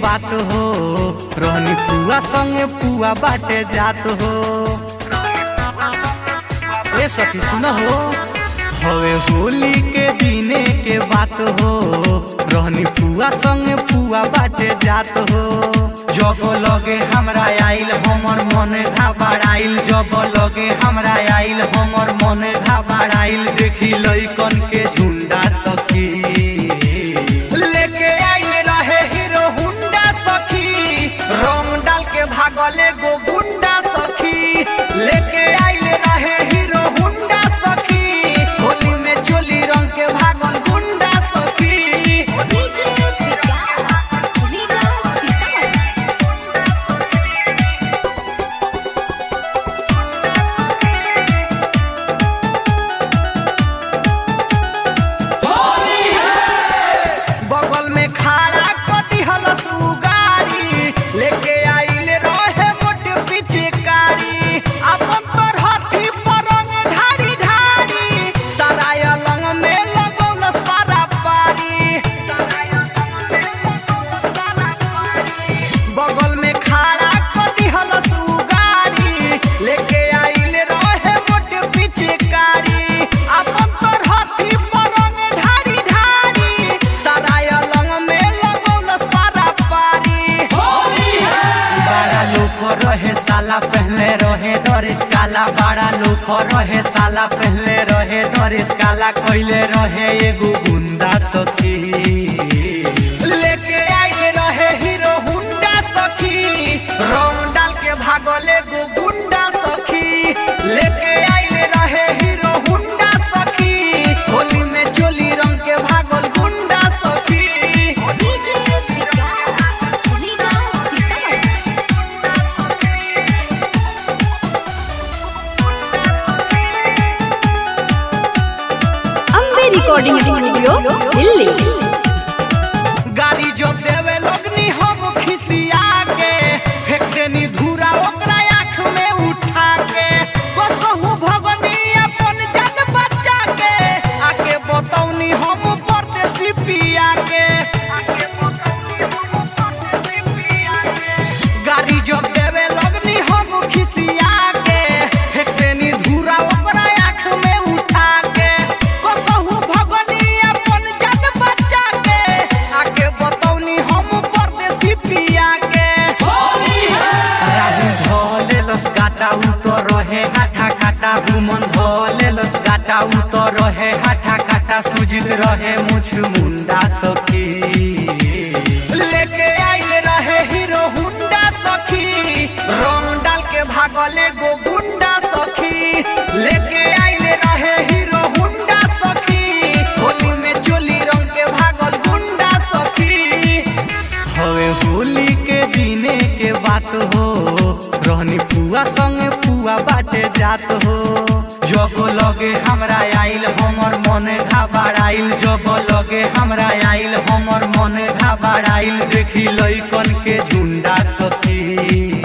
बात हो, रहनी पुआ संगे पुआ बाटे जात हो। ए सखी सुन हो, हवे होली के दिने के बात हो, रहनी पुआ संगे पुआ बाटे जात हो। जब लगे हमरा आइल हमर मन घबराइल, जब लगे हमरा आइल हमर मन घबराइल, देखी लइकन के झुंडा सखी लेके आइल रहे हीरो हुंडा सखी, रंग डाल के भागले गो गुंडा सखी। लेके आइल रहे हीरो हुंडा सखी, होली में चोली रंग के भागल गुंडा सखी। बगल में खड़ा कटी हलस गाड़ी, लेके आइल रहे मोट पिचकारी, अपन पर हाथी पर रंग ढारी ढारी, सराय लंग में लगौलस पारा पारी। बगल में खड़ा कटी हलस गाड़ी, लेके आइल रहे मोट पिचकारी, अपन पर हाथी पर रंग ढारी ढारी, सराय लंग में लगौलस पारा पारी। बड़ा लोग रहे साला पहले रहे डरिस काला, बड़ा लोग रहे साला पहले रहे डरिस काला, कइले रहे एगो गुंडा सखी। लेके आइल रहे हीरो हुंडा सखी, रंग डाल के भागले गो गुंडा सखी। लेके आइल रहे हीरो हुंडा सखी, होली में चोली रंग के भागल गुंडा सखी। Ambe recording studio Delhi. गाड़ी जो देवे लगनी हम खिसिया के, फेंक देनी धूरा ओकरा आँख में उठा के, कसहु भगनी अपन जान बचा के, आके बतौनी हम परदेसी पिया के। गाड़ी जो देवे लगनी हम खिसिया के, फेंक देनी धूरा ओकरा आँख में उठा के, कसहु भगनी अपन जान बचा के, आके बतौनी हम परदेसी पिया के। राहुल धोले लस गाटा उतर रहे हाथा काटा, भूमन धोले लस गाटा उतर रहे हाथा काटा, सुजित रहे मुछ मुंडा सखी। लेके आइल रहे हीरो हुंडा सखी, रंग डाल के भागले गो गुंडा सखी। लेके आइल रहे हीरो हुंडा सखी, होली में चोली रंग के भागल गुंडा सखी। हवे होली के दिने के बात हो, रहनी पुआ संगे पुआ बाटे जात हो। जब लगे हमरा आइल हमर मन घबराइल, जब लगे हमरा आइल हमर मन घबराइल, देखी लइकन के झुंडा सखी।